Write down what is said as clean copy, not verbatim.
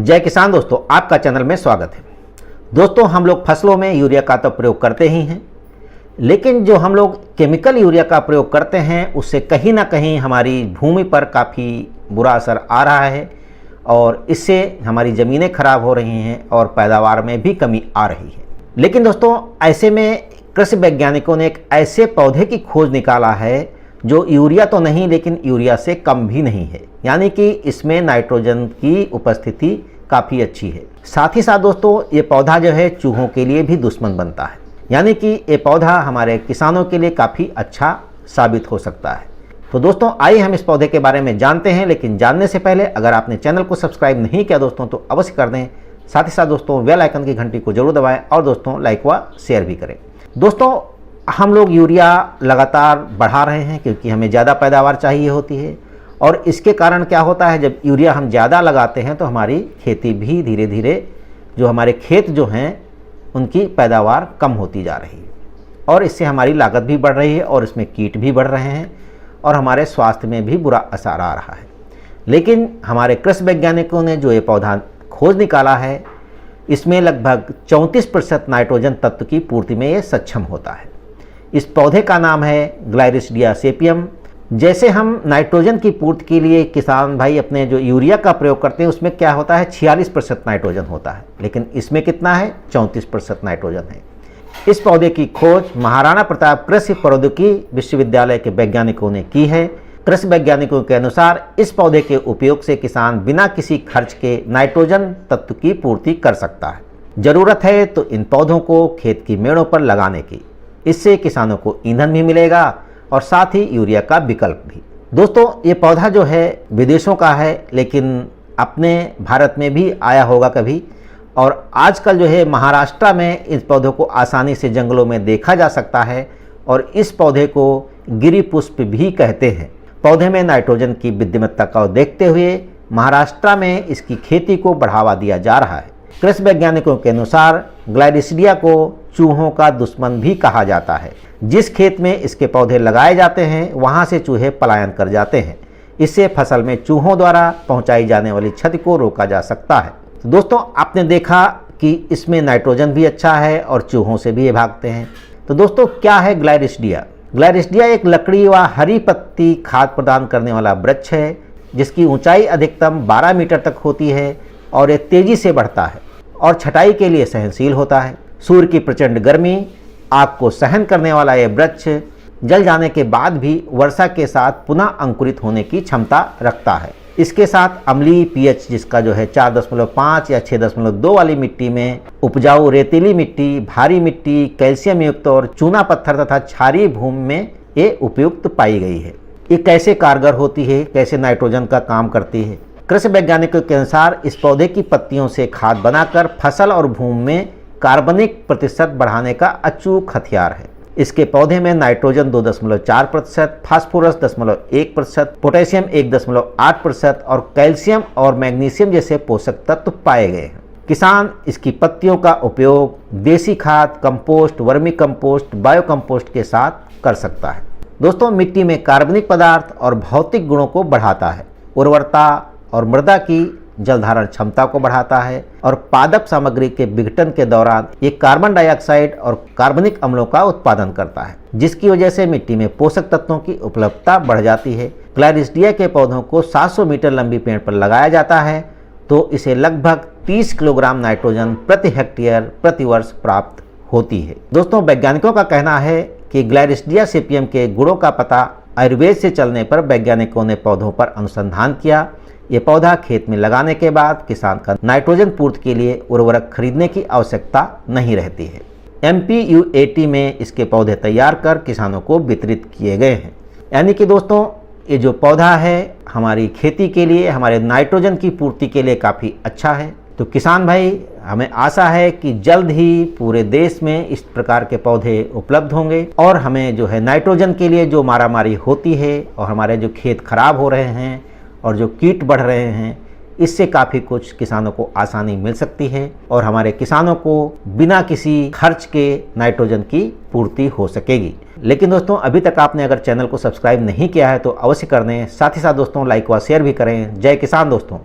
जय किसान दोस्तों, आपका चैनल में स्वागत है। दोस्तों, हम लोग फसलों में यूरिया का तो प्रयोग करते ही हैं, लेकिन जो हम लोग केमिकल यूरिया का प्रयोग करते हैं उससे कहीं ना कहीं हमारी भूमि पर काफ़ी बुरा असर आ रहा है और इससे हमारी ज़मीनें खराब हो रही हैं और पैदावार में भी कमी आ रही है। लेकिन दोस्तों, ऐसे में कृषि वैज्ञानिकों ने एक ऐसे पौधे की खोज निकाला है जो यूरिया तो नहीं लेकिन यूरिया से कम भी नहीं है, यानी कि इसमें नाइट्रोजन की उपस्थिति काफ़ी अच्छी है। साथ ही साथ दोस्तों, ये पौधा जो है चूहों के लिए भी दुश्मन बनता है, यानी कि ये पौधा हमारे किसानों के लिए काफ़ी अच्छा साबित हो सकता है। तो दोस्तों, आइए हम इस पौधे के बारे में जानते हैं। लेकिन जानने से पहले अगर आपने चैनल को सब्सक्राइब नहीं किया दोस्तों तो अवश्य कर दें। साथ ही साथ दोस्तों, बेल आइकन की घंटी को जरूर दबाएं और दोस्तों लाइक व शेयर भी करें। दोस्तों, हम लोग यूरिया लगातार बढ़ा रहे हैं क्योंकि हमें ज़्यादा पैदावार चाहिए होती है और इसके कारण क्या होता है, जब यूरिया हम ज़्यादा लगाते हैं तो हमारी खेती भी धीरे धीरे, जो हमारे खेत जो हैं उनकी पैदावार कम होती जा रही है और इससे हमारी लागत भी बढ़ रही है और इसमें कीट भी बढ़ रहे हैं और हमारे स्वास्थ्य में भी बुरा असर आ रहा है। लेकिन हमारे कृषि वैज्ञानिकों ने जो ये पौधा खोज निकाला है, इसमें लगभग 34% नाइट्रोजन तत्व की पूर्ति में ये सक्षम होता है। इस पौधे का नाम है ग्लायरिसिडिया सेपियम। जैसे हम नाइट्रोजन की पूर्ति के लिए किसान भाई अपने जो यूरिया का प्रयोग करते हैं उसमें क्या होता है, 46% नाइट्रोजन होता है, लेकिन इसमें कितना है, 34% नाइट्रोजन है। इस पौधे की खोज महाराणा प्रताप कृषि प्रौद्योगिकी विश्वविद्यालय के वैज्ञानिकों ने की है। कृषि वैज्ञानिकों के अनुसार इस पौधे के उपयोग से किसान बिना किसी खर्च के नाइट्रोजन तत्व की पूर्ति कर सकता है। जरूरत है तो इन पौधों को खेत की मेड़ों पर लगाने की, इससे किसानों को ईंधन भी मिलेगा और साथ ही यूरिया का विकल्प भी। दोस्तों, ये पौधा जो है विदेशों का है लेकिन अपने भारत में भी आया होगा कभी, और आजकल जो है महाराष्ट्र में इस पौधों को आसानी से जंगलों में देखा जा सकता है और इस पौधे को गिरी पुष्प भी कहते हैं। पौधे में नाइट्रोजन की विद्यमानता को देखते हुए महाराष्ट्र में इसकी खेती को बढ़ावा दिया जा रहा है। कृषि वैज्ञानिकों के अनुसार ग्लायरिसिडिया को चूहों का दुश्मन भी कहा जाता है। जिस खेत में इसके पौधे लगाए जाते हैं वहां से चूहे पलायन कर जाते हैं। इससे फसल में चूहों द्वारा पहुंचाई जाने वाली क्षति को रोका जा सकता है। तो दोस्तों, आपने देखा कि इसमें नाइट्रोजन भी अच्छा है और चूहों से भी ये भागते हैं। तो दोस्तों, क्या है ग्लायरिसिडिया? ग्लायरिसिडिया एक लकड़ी व हरी पत्ती खाद प्रदान करने वाला वृक्ष है जिसकी ऊंचाई अधिकतम 12 मीटर तक होती है और ये तेजी से बढ़ता है और छटाई के लिए सहनशील होता है। सूर्य की प्रचंड गर्मी, आग को सहन करने वाला यह वृक्ष जल जाने के बाद भी वर्षा के साथ पुनः अंकुरित होने की क्षमता रखता है। इसके साथ अम्लीय पीएच जिसका जो है 4.5 या 6.2 वाली मिट्टी में उपजाऊ रेतीली मिट्टी, भारी मिट्टी, कैल्शियम युक्त और चूना पत्थर तथा क्षारीय भूमि में ये उपयुक्त पाई गई है। ये कैसे कारगर होती है, कैसे नाइट्रोजन का काम करती है? कृषि वैज्ञानिकों के अनुसार इस पौधे की पत्तियों से खाद बनाकर फसल और भूमि में कार्बनिक प्रतिशत बढ़ाने का अचूक हथियार है। इसके पौधे में नाइट्रोजन 2.4%, फास्फोरस 0.1%, पोटेशियम 1.8% और कैल्शियम और मैग्नीशियम जैसे पोषक तत्व पाए गए हैं। किसान इसकी पत्तियों का उपयोग देसी खाद, compost, vermi compost, bio compost के साथ कर सकता है। दोस्तों, मिट्टी में कार्बनिक पदार्थ और भौतिक गुणों को बढ़ाता है, उर्वरता और मृदा की जलधारण क्षमता को बढ़ाता है और पादप सामग्री के विघटन के दौरान ये कार्बन डाइऑक्साइड और कार्बनिक अम्लों का उत्पादन करता है, जिसकी वजह से मिट्टी में पोषक तत्वों की उपलब्धता बढ़ जाती है। ग्लायरिसिडिया के पौधों को 700 मीटर लंबी पेड़ पर लगाया जाता है तो इसे लगभग 30 किलोग्राम नाइट्रोजन प्रति हेक्टेयर प्रति वर्ष प्राप्त होती है। दोस्तों, वैज्ञानिकों का कहना है कि ग्लायरिसिडिया सेपियम के गुणों का पता आयुर्वेद से चलने पर वैज्ञानिकों ने पौधों पर अनुसंधान किया। ये पौधा खेत में लगाने के बाद किसान का नाइट्रोजन पूर्ति के लिए उर्वरक खरीदने की आवश्यकता नहीं रहती है। MPUAT में इसके पौधे तैयार कर किसानों को वितरित किए गए हैं। यानी कि दोस्तों, ये जो पौधा है हमारी खेती के लिए, हमारे नाइट्रोजन की पूर्ति के लिए काफ़ी अच्छा है। तो किसान भाई, हमें आशा है कि जल्द ही पूरे देश में इस प्रकार के पौधे उपलब्ध होंगे और हमें जो है नाइट्रोजन के लिए जो मारामारी होती है और हमारे जो खेत खराब हो रहे हैं और जो कीट बढ़ रहे हैं, इससे काफ़ी कुछ किसानों को आसानी मिल सकती है और हमारे किसानों को बिना किसी खर्च के नाइट्रोजन की पूर्ति हो सकेगी। लेकिन दोस्तों, अभी तक आपने अगर चैनल को सब्सक्राइब नहीं किया है तो अवश्य कर दें। साथ ही साथ दोस्तों, लाइक व शेयर भी करें। जय किसान दोस्तों।